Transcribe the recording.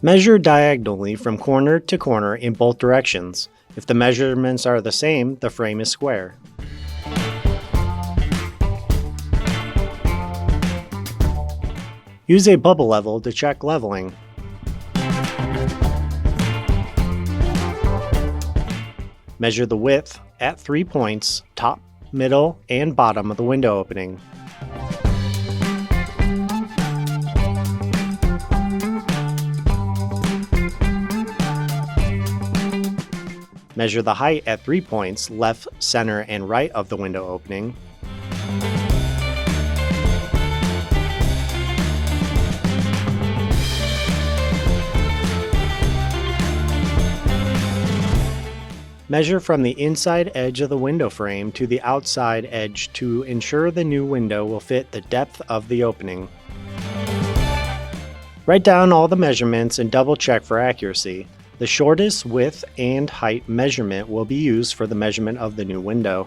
Measure diagonally from corner to corner in both directions. If the measurements are the same, the frame is square. Use a bubble level to check leveling. Measure the width at 3 points, top, middle, and bottom of the window opening. Measure the height at 3 points, left, center, and right of the window opening. Measure from the inside edge of the window frame to the outside edge to ensure the new window will fit the depth of the opening. Write down all the measurements and double check for accuracy. The shortest width and height measurement will be used for the measurement of the new window.